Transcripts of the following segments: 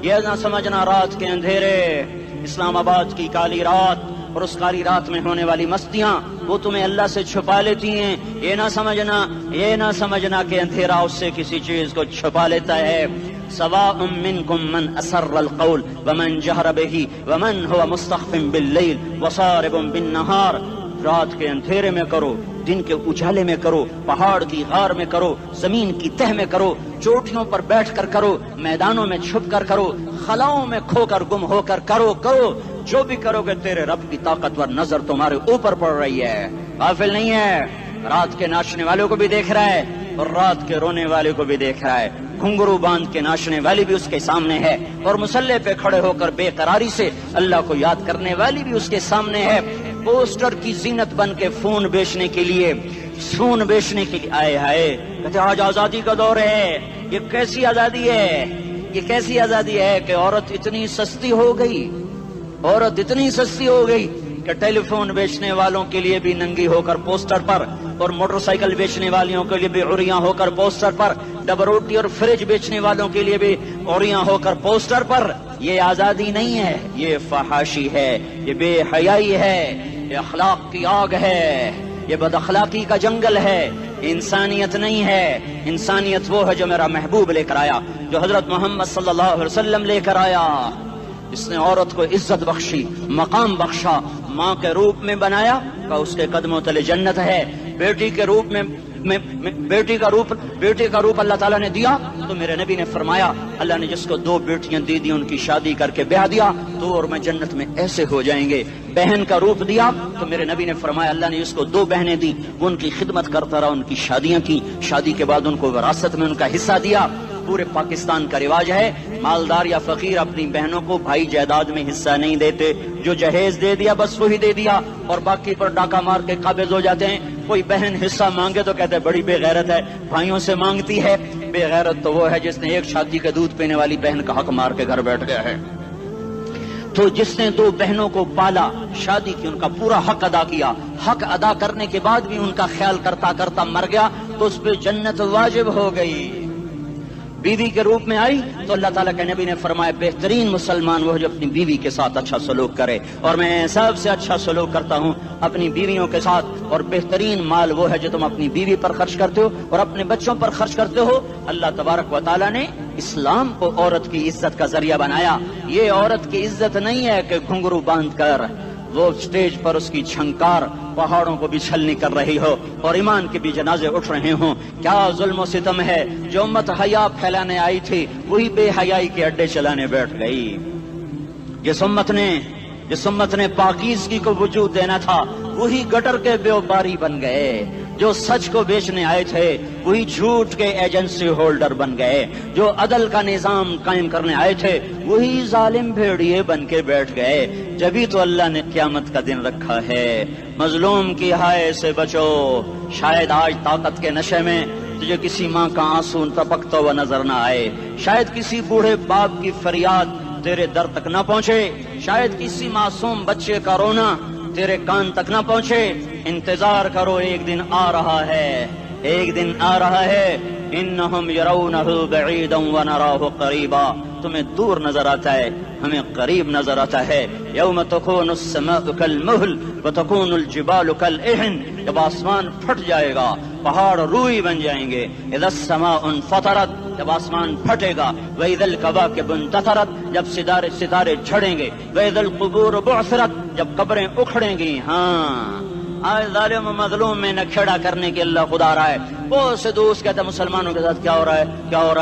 یہ نہ سمجھنا رات کے اندھیرے، اسلام آباد کی کالی رات اور اس کالی رات میں ہونے والی مستیاں وہ تمہیں اللہ سے چھپا لیتی ہیں۔ یہ نہ سمجھنا کہ اندھیرا اس سے کسی چیز کو چھپا لیتا ہے۔ سواء منکم من اسر القول ومن جہر بہ ومن هو مستخف باللیل وصارب بالنہار۔ رات کے اندھیرے میں کرو، دن کے اجالے میں کرو، پہاڑ کی غار میں کرو، زمین کی تہ میں کرو، چوٹیوں پر بیٹھ کر کرو، میدانوں میں چھپ کر کرو، خلاؤں میں کھو کر گم ہو کر کرو جو بھی کرو گے تیرے رب کی طاقتور نظر تمہارے اوپر پڑ رہی ہے، غافل نہیں ہے۔ رات کے ناچنے والوں کو بھی دیکھ رہا ہے اور رات کے رونے والے کو بھی دیکھ رہا ہے، گھنگرو باندھ کے ناچنے والی بھی اس کے سامنے ہے اور مسلح پہ کھڑے ہو کر بے قراری سے اللہ کو یاد کرنے والی بھی اس کے سامنے ہے۔ پوسٹر کی زینت بن کے فون بیچنے کے لیے آئے ہائے کہتے آج آزادی کا دور ہے۔ یہ کیسی آزادی ہے کہ عورت اتنی سستی ہو گئی کہ ٹیلی فون بیچنے والوں کے لیے بھی ننگی ہو کر پوسٹر پر، اور موٹر سائیکل بیچنے والوں کے لیے بھی عریاں ہو کر پوسٹر پر، ڈبل روٹی اور فریج بیچنے والوں کے لیے بھی عریاں ہو کر پوسٹر پر۔ یہ آزادی نہیں ہے، یہ فحاشی ہے، یہ بے حیائی ہے، یہ اخلاق کی آگ ہے، یہ بد اخلاقی کا جنگل ہے، انسانیت نہیں ہے۔ انسانیت وہ ہے جو میرا محبوب لے کر آیا، جو حضرت محمد صلی اللہ علیہ وسلم لے کر آیا، جس نے عورت کو عزت بخشی، مقام بخشا، ماں کے روپ میں بنایا کہ اس کے قدموں تلے جنت ہے، بیٹی کے روپ میں بیٹی کا روپ اللہ تعالیٰ نے دیا تو میرے نبی نے فرمایا اللہ نے جس کو 2 بیٹیاں دی ان کی شادی کر کے بیاہ دیا تو اور میں جنت میں ایسے ہو جائیں گے۔ بہن کا روپ دیا تو میرے نبی نے فرمایا اللہ نے جس کو 2 بہنیں دی وہ ان کی خدمت کرتا رہا، ان کی شادیاں کی، شادی کے بعد ان کو وراثت میں ان کا حصہ دیا۔ پورے پاکستان کا رواج ہے مالدار یا فقیر اپنی بہنوں کو بھائی جائیداد میں حصہ نہیں دیتے، جو جہیز دے دیا بس وہی دے دیا اور باقی پر ڈاکہ مار کے قابض ہو جاتے ہیں۔ کوئی بہن حصہ مانگے تو کہتے ہیں بڑی بے غیرت ہے، بھائیوں سے مانگتی ہے۔ بے غیرت تو وہ ہے جس نے ایک شادی کے دودھ پینے والی بہن کا حق مار کے گھر بیٹھ گیا ہے۔ تو جس نے 2 بہنوں کو پالا، شادی کی، ان کا پورا حق ادا کیا، حق ادا کرنے کے بعد بھی ان کا خیال کرتا کرتا مر گیا تو اس پہ جنت واجب ہو گئی۔ بیوی کے روپ میں آئی تو اللہ تعالیٰ کے نبی نے فرمایا بہترین مسلمان وہ جو اپنی بیوی کے ساتھ اچھا سلوک کرے، اور میں سب سے اچھا سلوک کرتا ہوں اپنی بیویوں کے ساتھ، اور بہترین مال وہ ہے جو تم اپنی بیوی پر خرچ کرتے ہو اور اپنے بچوں پر خرچ کرتے ہو۔ اللہ تبارک و تعالیٰ نے اسلام کو عورت کی عزت کا ذریعہ بنایا۔ یہ عورت کی عزت نہیں ہے کہ گھنگرو باندھ کر وہ اسٹیج پر اس کی چھنکار پہاڑوں کو بھی چھلنی کر رہی ہو اور ایمان کے بھی جنازے اٹھ رہے ہوں۔ کیا ظلم و ستم ہے، جو امت حیا پھیلانے آئی تھی وہی بے حیائی کے اڈے چلانے بیٹھ گئی۔ جس امت نے پاکیزگی کو وجود دینا تھا وہی گٹر کے بیوباری بن گئے، جو سچ کو بیچنے آئے تھے وہی جھوٹ کے ایجنسی ہولڈر بن گئے، جو عدل کا نظام قائم کرنے آئے تھے وہی ظالم بھیڑیے بن کے بیٹھ گئے۔ جبھی تو اللہ نے قیامت کا دن رکھا ہے۔ مظلوم کی ہائے سے بچو، شاید آج طاقت کے نشے میں تجھے کسی ماں کا آنسو ٹپکتا ہوا نظر نہ آئے، شاید کسی بوڑھے باپ کی فریاد تیرے در تک نہ پہنچے، شاید کسی معصوم بچے کا رونا تیرے کان تک نہ پہنچے۔ انتظار کرو، ایک دن آ رہا ہے، انہم یرونہ بعیدا ونراہ قریبا، تمہیں دور نظر آتا ہے ہمیں قریب نظر آتا ہے۔ یوم تکون السماء کالمہل وتکون الجبال کالعہن، جب آسمان پھٹ جائے گا پہاڑ روئی بن جائیں گے۔ اذا السماء انفطرت، جب آسمان پھٹے گا۔ واذا الکواکب انتثرت، جب ستارے جھڑیں گے۔ واذا القبور بعثرت، جب قبریں اکھڑیں گی۔ ہاں آج ظالم و مظلوم میں نہ کھیڑا کرنے کے اللہ خدا رہا ہے۔ بہت سے دوست کہتے ہیں مسلمانوں کے ساتھ کیا ہو رہا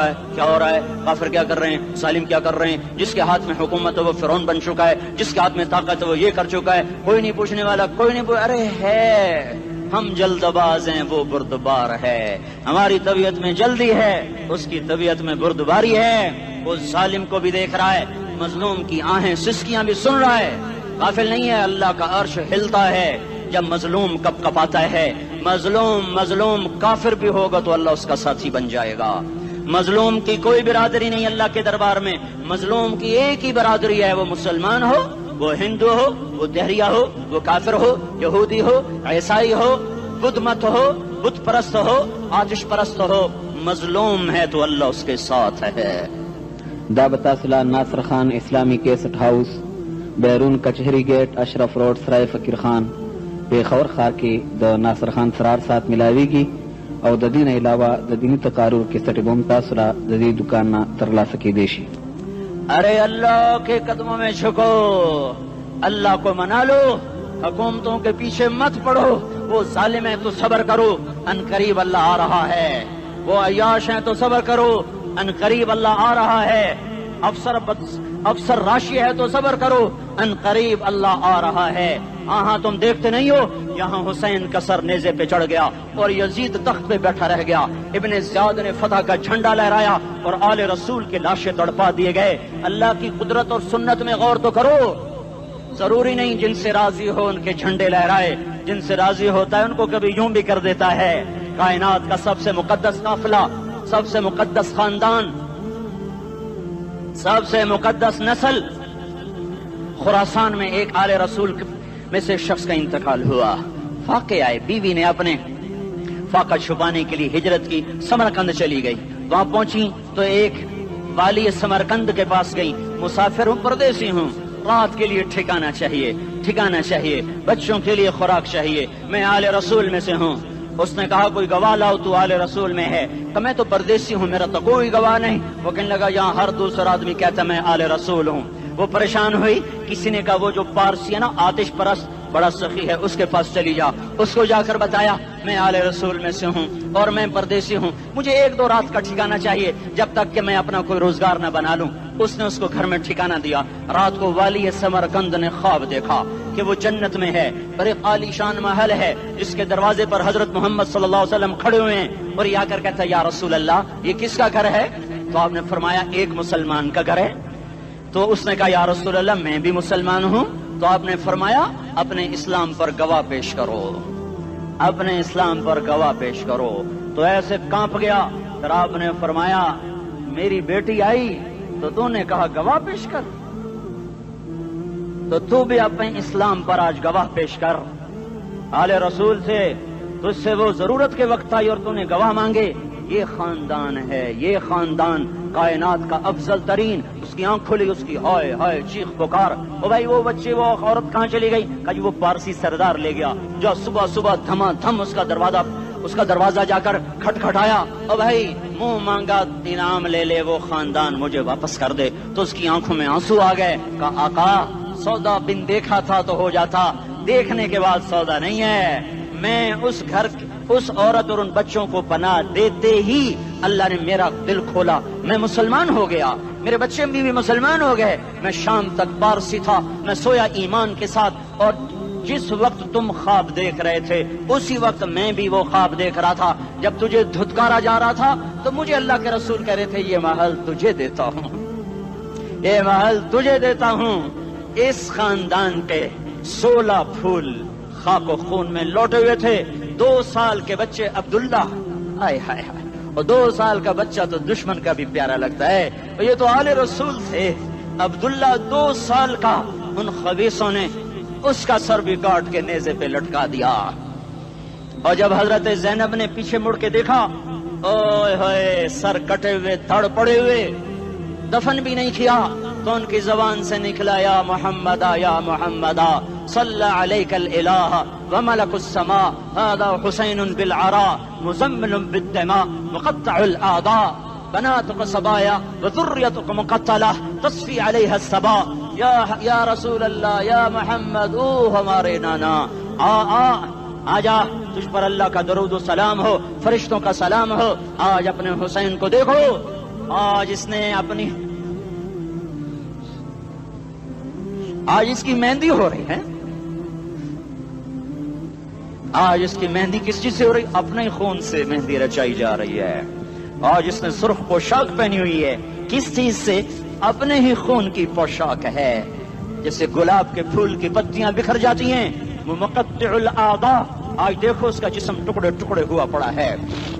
ہے، کافر کیا کر رہے ہیں، ظالم کیا کر رہے ہیں، جس کے ہاتھ میں حکومت ہے وہ فرعون بن چکا ہے، جس کے ہاتھ میں طاقت ہے وہ یہ کر چکا ہے، کوئی نہیں پوچھنے والا، کوئی نہیں ارے ہے، ہم جلد باز ہیں وہ بردبار ہے، ہماری طبیعت میں جلدی ہے اس کی طبیعت میں بردباری ہے۔ وہ ظالم کو بھی دیکھ رہا ہے، مظلوم کی آہیں سسکیاں بھی سن رہا ہے، غافل نہیں ہے۔ اللہ کا عرش ہلتا ہے جب مظلوم کپ کپاتا ہے۔ مظلوم کافر بھی ہوگا تو اللہ اس کا ساتھی بن جائے گا۔ مظلوم کی کوئی برادری نہیں اللہ کے دربار میں، مظلوم کی ایک ہی برادری ہے، وہ مسلمان ہو، وہ ہندو ہو، وہ دہریہ ہو، وہ کافر ہو، یہودی ہو، عیسائی ہو، بدھ مت ہو، بت پرست ہو، آتش پرست ہو، مظلوم ہے تو اللہ اس کے ساتھ ہے۔ دا بتاسلا ناصر خان اسلامی کیسٹ ہاؤس بیرون کچہری گیٹ اشرف روڈ سرائے فقیر خان پیښور ښار کې د ناصر خان سرار سات ملاویږي او د دې نه علاوه د دیني تقارر کیسټ به هم تاسو را د دې دکان نه ترلاسه کیدی شي. ارے اللہ کے قدموں میں جھکو، اللہ کو منا لو، حکومتوں کے پیچھے مت پڑو، وہ ظالم ہیں تو صبر کرو، ان قریب اللہ آ رہا ہے، وہ عیاش ہیں تو صبر کرو، ان قریب اللہ آ رہا ہے، افسر راشی ہے تو صبر کرو، ان قریب اللہ آ رہا ہے. ہاں تم دیکھتے نہیں ہو یہاں حسین کا سر نیزے پہ چڑھ گیا اور یزید تخت پہ بیٹھا رہ گیا، ابن زیاد نے فتح کا جھنڈا لہرایا اور آل رسول کے لاشیں تڑپا دیے گئے. اللہ کی قدرت اور سنت میں غور تو کرو. ضروری نہیں جن سے راضی ہو ان کے جھنڈے لہرائے، جن سے راضی ہوتا ہے ان کو کبھی یوں بھی کر دیتا ہے. کائنات کا سب سے مقدس قافلہ، سب سے مقدس خاندان، سب سے مقدس نسل، خراسان میں ایک آل رسول میں سے شخص کا انتقال ہوا. فاقے آئے، بیوی نے اپنے فاقہ چھپانے کے لیے ہجرت کی، سمرقند چلی گئی. وہاں پہنچی تو ایک والی سمرقند کے پاس گئی. مسافر ہوں، پردیسی ہوں، رات کے لیے ٹھکانا چاہیے، بچوں کے لیے خوراک چاہیے، میں آل رسول میں سے ہوں. اس نے کہا کوئی گواہ لاؤ، تو آل رسول میں ہے. کہ میں تو پردیسی ہوں، میرا تو کوئی گواہ نہیں. وہ کہنے لگا یہاں ہر دوسرا آدمی کہتا میں آل رسول ہوں. وہ پریشان ہوئی. کسی نے کہا وہ جو پارسی ہے نا آتش پرست بڑا سخی ہے، اس کے پاس چلی جا. اس کو جا کر بتایا میں آل رسول میں سے ہوں اور میں پردیسی ہوں، مجھے 1-2 رات کا ٹھکانہ چاہیے جب تک کہ میں اپنا کوئی روزگار نہ بنا لوں. اس نے اس کو گھر میں ٹھکانہ دیا. رات کو والی سمرقند نے خواب دیکھا کہ وہ جنت میں ہے، بڑے عالی شان محل ہے جس کے دروازے پر حضرت محمد صلی اللہ علیہ وسلم کھڑے ہوئے ہیں. اور یہ آ کر کہتا ہے یا رسول اللہ یہ کس کا گھر ہے؟ تو آپ نے فرمایا ایک مسلمان کا گھر ہے. تو اس نے کہا یا رسول اللہ میں بھی مسلمان ہوں. تو آپ نے فرمایا اپنے اسلام پر گواہ پیش کرو، اپنے اسلام پر گواہ پیش کرو. تو ایسے کانپ گیا. پھر آپ نے فرمایا میری بیٹی آئی تو تو نے کہا گواہ پیش کر، تو بھی اپنے اسلام پر آج گواہ پیش کر. آل رسول سے تجھ سے وہ ضرورت کے وقت آئی اور تو نے گواہ مانگے. یہ خاندان ہے، یہ خاندان کائنات کا افضل ترین. اس کی آنکھ کھلی، اس کی ہائے ہائے چیخ پکار. او بھائی وہ بچے وہ عورت کہاں چلی گئی؟ کہ وہ پارسی سردار لے گیا جو صبح صبح دھما دھم اس کا دروازہ جا کر کھٹکھٹایا. او بھائی منہ مانگا انعام لے لے، وہ خاندان مجھے واپس کر دے. تو اس کی آنکھوں میں آنسو آ گئے. کہا آقا سودا بن دیکھا تھا تو ہو جاتا، دیکھنے کے بعد سودا نہیں ہے. میں اس گھر اس عورت اور ان بچوں کو پناہ دیتے ہی اللہ نے میرا دل کھولا، میں مسلمان ہو گیا، میرے بچے بھی مسلمان ہو گئے. میں شام تک پارسی تھا، میں سویا ایمان کے ساتھ، اور جس وقت تم خواب دیکھ رہے تھے اسی وقت میں بھی وہ خواب دیکھ رہا تھا. جب تجھے دھتکارا جا رہا تھا تو مجھے اللہ کے رسول کہہ رہے تھے یہ محل تجھے دیتا ہوں، یہ محل تجھے دیتا ہوں. اس خاندان کے 16 پھول خاک و خون میں لوٹے ہوئے تھے. 2 سال کے بچے عبداللہ، ہائے ہائے ہائے، اور 2 سال کا بچہ تو دشمن کا بھی پیارا لگتا ہے. اور یہ تو آل رسول تھے. عبداللہ 2 سال کا، ان خبیثوں نے اس کا سر بھی کاٹ کے نیزے پہ لٹکا دیا. اور جب حضرت زینب نے پیچھے مڑ کے دیکھا، اوئے ہوئے سر کٹے ہوئے تھڑ پڑے ہوئے، دفن بھی نہیں کیا، تو ان کی زبان سے نکلا یا محمدہ یا محمدہ صلی علیک الالہ وملک السماء هذا حسین بالعراء مزمل بالدماء مقطع الاعضاء بناتك صبايا وذريتك مقتلہ تصفی علیہ الصبا. یا رسول اللہ یا محمد، او ہمارے نانا، آ جا، تجھ پر اللہ کا درود و سلام ہو، فرشتوں کا سلام ہو. آج اپنے حسین کو دیکھو، آج اس نے آج اس کی مہندی ہو رہی ہے. آج اس کی مہندی کس چیز سے ہو رہی؟ اپنے خون سے مہندی رچائی جا رہی ہے. آج اس نے سرخ پوشاک پہنی ہوئی ہے، کس چیز سے؟ اپنے ہی خون کی پوشاک ہے. جیسے گلاب کے پھول کی پتیاں بکھر جاتی ہیں، مقطع الاعضاء. آج دیکھو اس کا جسم ٹکڑے ٹکڑے ہوا پڑا ہے.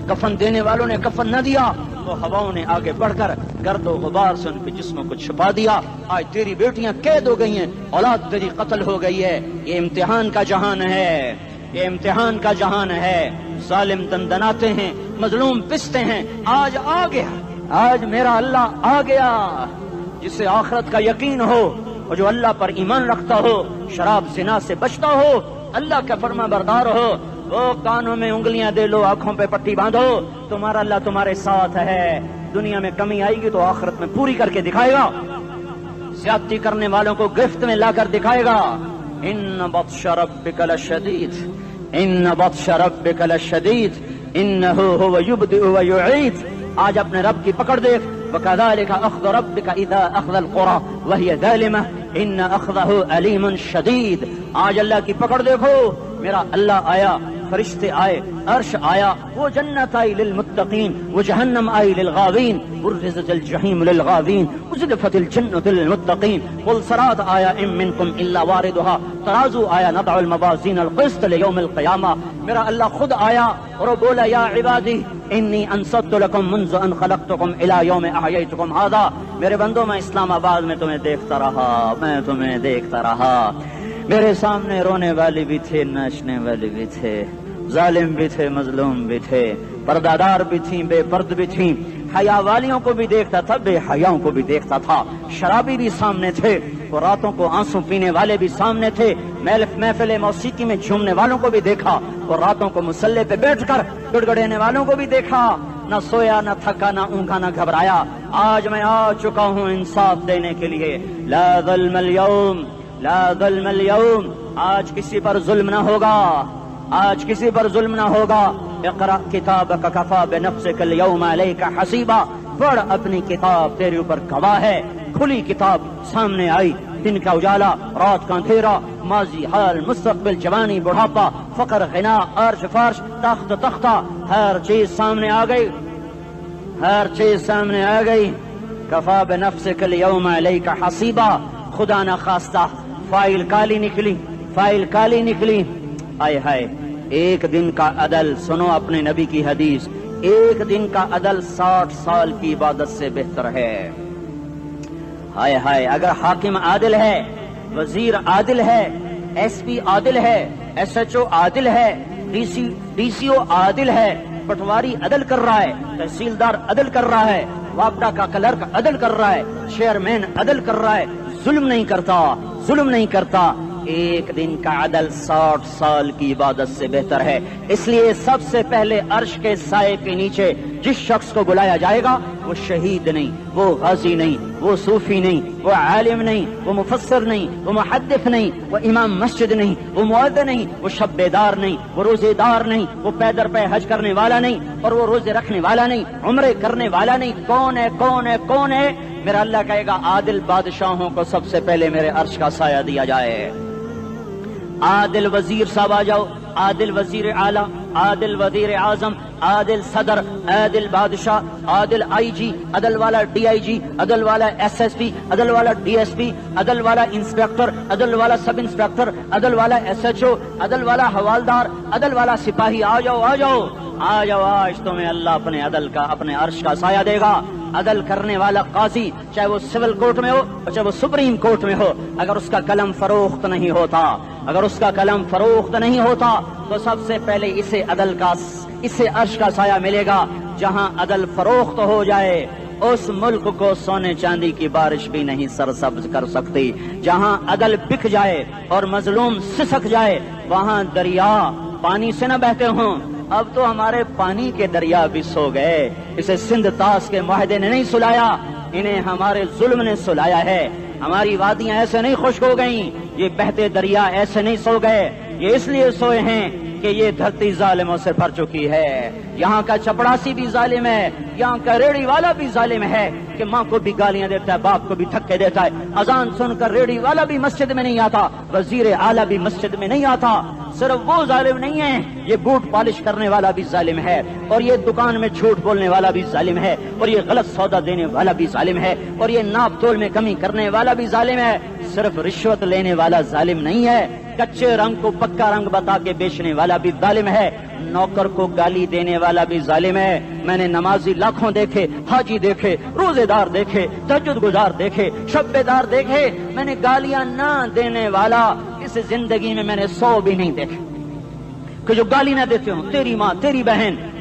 کفن دینے والوں نے کفن نہ دیا تو ہواؤں نے آگے بڑھ کر گرد و غبار سے ان کے جسموں کو چھپا دیا. آج تیری بیٹیاں قید ہو گئی ہیں، اولاد تیری قتل ہو گئی ہے. یہ امتحان کا جہان ہے، یہ امتحان کا جہان ہے. ظالم دندناتے ہیں، مظلوم پستے ہیں. آج آ گیا، آج میرا اللہ آ گیا. جسے آخرت کا یقین ہو اور جو اللہ پر ایمان رکھتا ہو، شراب زنا سے بچتا ہو، اللہ کا فرما بردار ہو، وہ کانوں میں انگلیاں دے لو، آنکھوں پہ پٹی باندھو، تمہارا اللہ تمہارے ساتھ ہے۔ دنیا میں کمی آئے گی تو آخرت میں پوری کر کے دکھائے گا، زیادتی کرنے والوں کو گرفت میں لا کر دکھائے گا۔ ان بطش ربک لشدید، ان بطش ربک لشدید انہ هو یبدئ ویعید۔ آج اپنے رب کی پکڑ دیکھ، وکذالک اخذ ربک اذا اخذ القری وہی ظالمہ ان اخذہ علیم شدید۔ آج اللہ کی پکڑ دیکھو، میرا اللہ آیا، فرشتے آئے، عرش آیا، وہ جنت آئی للمتقین، وہ جہنم آئی للغاوین، برزت الجحیم للغاوین، ازلفت الجنت للمتقین، قل صراط آیا ام منکم الا واردها، ترازو آیا، نضع الموازین القسط لیوم القیامہ۔ میرا اللہ خود آیا اور وہ بولا یا عبادی انی انصت لکم منذ ان خلقتکم الی یوم احییتکم ھذا۔ میرے بندوں، میں اسلام آباد میں تمہیں دیکھتا رہا، میں تمہیں دیکھتا رہا، میرے سامنے رونے والے بھی تھے، ناچنے والے بھی تھے، ظالم بھی تھے، مظلوم بھی تھے، پردادار بھی تھیں، بے پرد بھی تھیں، حیا والیوں کو بھی دیکھتا تھا، بے حیاؤں کو بھی دیکھتا تھا، شرابی بھی سامنے تھے، اور راتوں کو آنسو پینے والے بھی سامنے تھے، محفل موسیقی میں جھومنے والوں کو بھی دیکھا، اور راتوں کو مصلے پہ بیٹھ کر گڑگڑانے والوں کو بھی دیکھا، نہ سویا، نہ تھکا، نہ اونگا، نہ گھبرایا۔ آج میں آ چکا ہوں انصاف دینے کے لیے۔ لا ظلم اليوم، لا ظلم اليوم، آج کسی پر ظلم نہ ہوگا، آج کسی پر ظلم نہ ہوگا۔ اقرأ کتابک کفی بنفسک اليوم علیک حسیبا، پڑھ اپنی کتاب، تیرے اوپر گواہ ہے۔ کھلی کتاب سامنے آئی، دن کا اجالا، رات کا اندھیرا، ماضی، حال، مستقبل، جوانی، بڑھاپا، فقر، غنا، عرش، فرش، تخت، تختہ، ہر چیز سامنے آ گئی، ہر چیز سامنے آ گئی۔ کفی بنفسک اليوم علیک حسیبا، خدا نہ خواستہ فائل کالی نکلی، فائل کالی نکلی۔ آئے ہائے، ایک دن کا عدل، سنو اپنے نبی کی حدیث، ایک دن کا عدل 60 سال کی عبادت سے بہتر ہے۔ ہائے ہائے، اگر حاکم عادل ہے، وزیر عادل ہے، ایس پی عادل ہے، ایس ایچ او عادل ہے، ڈی سی او عادل ہے، پٹواری عدل کر رہا ہے، تحصیلدار عدل کر رہا ہے، وابڈا کا کلرک عدل کر رہا ہے، چیئرمین عدل کر رہا ہے، ظلم نہیں کرتا، ظلم نہیں کرتا، ایک دن کا عدل 60 سال کی عبادت سے بہتر ہے۔ اس لیے سب سے پہلے عرش کے سائے کے نیچے جس شخص کو بلایا جائے گا، وہ شہید نہیں، وہ غازی نہیں، وہ صوفی نہیں، وہ عالم نہیں، وہ مفسر نہیں، وہ محدث نہیں، وہ امام مسجد نہیں، وہ مؤذن نہیں، وہ شب بیدار نہیں، وہ روزے دار نہیں، وہ پیدر پہ حج کرنے والا نہیں، اور وہ روزے رکھنے والا نہیں، عمرے کرنے والا نہیں۔ کون ہے، کون ہے، کون ہے؟ میرا اللہ کہے گا عادل بادشاہوں کو سب سے پہلے میرے عرش کا سایہ دیا جائے۔ عادل وزیر صاحب آ جاؤ، عادل وزیر اعلیٰ، عادل وزیر اعظم، عادل صدر، عادل بادشاہ، عادل آئی جی، عدل والا ڈی آئی جی، عدل والا ایس ایس پی، عدل والا ڈی ایس پی، عدل والا انسپیکٹر، عدل والا سب انسپیکٹر، عدل والا ایس ایچ او، عدل والا حوالدار، عدل والا سپاہی، آ جاؤ آ جاؤ آ جاؤ، آج تمہیں اللہ اپنے عدل کا، اپنے عرش کا سایہ دے گا۔ عدل کرنے والا قاضی، چاہے وہ سول کورٹ میں ہو اور چاہے وہ سپریم کورٹ میں ہو، اگر اس کا قلم فروخت نہیں ہوتا، اگر اس کا قلم فروخت نہیں ہوتا تو سب سے پہلے اسے عدل کا، اسے عرش کا سایہ ملے گا۔ جہاں عدل فروخت ہو جائے اس ملک کو سونے چاندی کی بارش بھی نہیں سرسبز کر سکتی۔ جہاں عدل بک جائے اور مظلوم سسک جائے، وہاں دریا پانی سے نہ بہتے ہوں۔ اب تو ہمارے پانی کے دریا بھی سو گئے، اسے سندھ طاس کے معاہدے نے نہیں سلایا، انہیں ہمارے ظلم نے سلایا ہے۔ ہماری وادیاں ایسے نہیں خشک ہو گئیں، یہ بہتے دریا ایسے نہیں سو گئے، یہ اس لیے سوئے ہیں کہ یہ دھرتی ظالموں سے بھر چکی ہے۔ یہاں کا چپڑاسی بھی ظالم ہے، یہاں کا ریڑھی والا بھی ظالم ہے کہ ماں کو بھی گالیاں دیتا ہے، باپ کو بھی دھکے دیتا ہے۔ اذان سن کر ریڑھی والا بھی مسجد میں نہیں آتا، وزیر اعلیٰ بھی مسجد میں نہیں آتا۔ صرف وہ ظالم نہیں ہے، یہ بوٹ پالش کرنے والا بھی ظالم ہے، اور یہ دکان میں جھوٹ بولنے والا بھی ظالم ہے، اور یہ غلط سودا دینے والا بھی ظالم ہے، اور یہ ناپ تول میں کمی کرنے والا بھی ظالم ہے۔ صرف رشوت لینے والا ظالم نہیں ہے، کچے رنگ کو پکا رنگ بتا کے بیچنے والا بھی ظالم ہے، نوکر کو گالی دینے والا بھی ظالم ہے۔ میں نے نمازی لاکھوں دیکھے، حاجی دیکھے، روزے دار دیکھے، تہجد گزار دیکھے، شب بیدار دیکھے، میں نے گالیاں نہ دینے والا اس زندگی میں میں نے 100 بھی نہیں دیکھے کہ جو گالی نہ دیتے ہوں۔ تیری ماں، تیری بہن،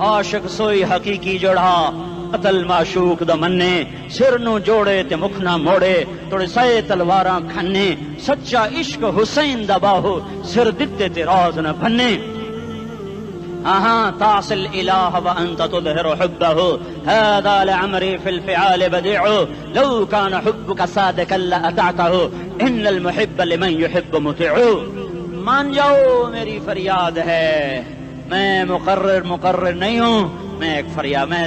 عاشق سوئی حقیقی جڑا قتل معشوق دا مننے سر نو جوڑے تے مکھ نہ موڑے توڑے سائے تلواراں کھنے سچا عشق حسین دا باہو سر دتے تے راز نہ بھنے تعصي الإله وأنت تظهر حبه هذا لعمري في الفعال بديع لو كان حبك صادقا لأطعته إن المحب لمن يحب مطيع مان جاؤ میری فریاد ہے میں مقرر نہیں ہوں میں ایک فریاد میں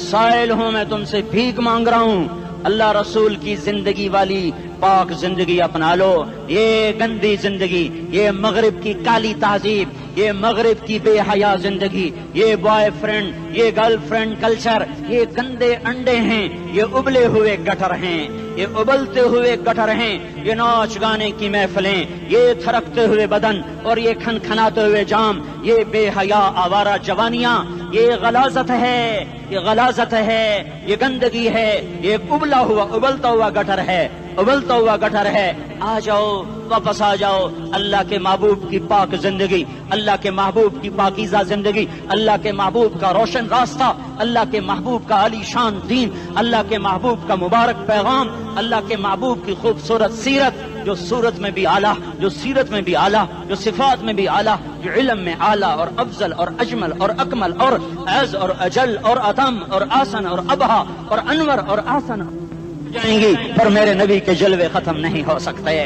سائل ہوں میں تم سے بھیک مانگ رہا ہوں اللہ رسول کی زندگی والی پاک زندگی اپنا لو یہ گندی زندگی یہ مغرب کی کالی تہذیب یہ مغرب کی بے حیا زندگی یہ بوائے فرینڈ یہ گرل فرینڈ کلچر یہ گندے انڈے ہیں یہ ابلے ہوئے گٹر ہیں یہ ابلتے ہوئے گٹر ہیں یہ ناچ گانے کی محفلیں یہ تھرکتے ہوئے بدن اور یہ کھنکھناتے ہوئے جام یہ بے حیا آوارہ جوانیاں یہ غلاظت ہے یہ گندگی ہے یہ ابلتا ہوا گٹر ہے آ جاؤ واپس آ جاؤ اللہ کے محبوب کی پاک زندگی اللہ کے محبوب کی پاکیزہ زندگی اللہ کے محبوب کا روشن راستہ اللہ کے محبوب کا عالی شان دین اللہ کے محبوب کا مبارک پیغام اللہ کے محبوب کی خوبصورت سیرت جو صورت میں بھی اعلیٰ جو سیرت میں بھی اعلیٰ جو صفات میں بھی اعلیٰ جو علم میں اعلیٰ اور افضل اور اجمل اور اکمل اور اعز اور اجل اور اتم اور آسن اور ابہا اور انور اور آسن جائیں گی پر میرے نبی کے جلوے ختم نہیں ہو سکتے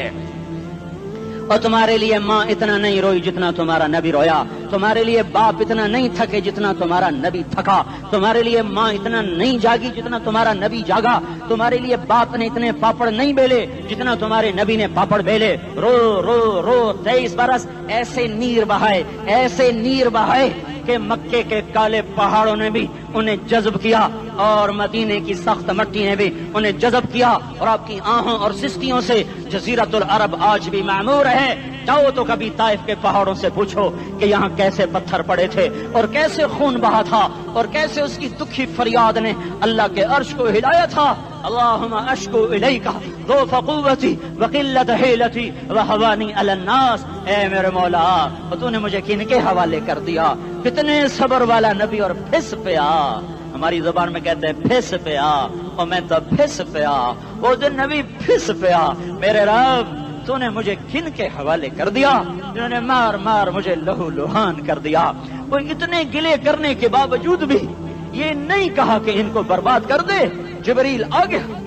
اور تمہارے لیے ماں اتنا نہیں روئی جتنا تمہارا نبی رویا تمہارے لیے باپ اتنا نہیں تھکے جتنا تمہارا نبی تھکا تمہارے لیے ماں اتنا نہیں جاگی جتنا تمہارا نبی جاگا تمہارے لیے باپ نے اتنے پاپڑ نہیں بیلے جتنا تمہارے نبی نے پاپڑ بیلے رو رو رو 23 برس ایسے نیر بہائے کہ مکے کے کالے پہاڑوں نے بھی انہیں جذب کیا اور مدینے کی سخت مٹی نے بھی انہیں جذب کیا اور آپ کی آہوں اور سستیوں سے جزیرت العرب آج بھی معمور ہے جاؤ تو کبھی طائف کے پہاڑوں سے پوچھو کہ یہاں کیسے پتھر پڑے تھے اور کیسے خون بہا تھا اور کیسے اس کی دکھی فریاد نے اللہ کے عرش کو ہلایا تھا اللہم اشکو الیکا ضعف قوتی وقلت حیلتی وہوانی علی الناس اے میرے مولا تو نے مجھے کن کے حوالے کر دیا کتنے صبر والا نبی اور پھس پیا ہماری زبان میں کہتے ہیں پھس پیا اور میں تو پھس پیا وہ دن نبی پھس پیا میرے رب تو نے مجھے کن کے حوالے کر دیا جنہوں نے مار مجھے لہو لہان کر دیا وہ اتنے گلے کرنے کے باوجود بھی یہ نہیں کہا کہ ان کو برباد کر دے جبریل آ گیا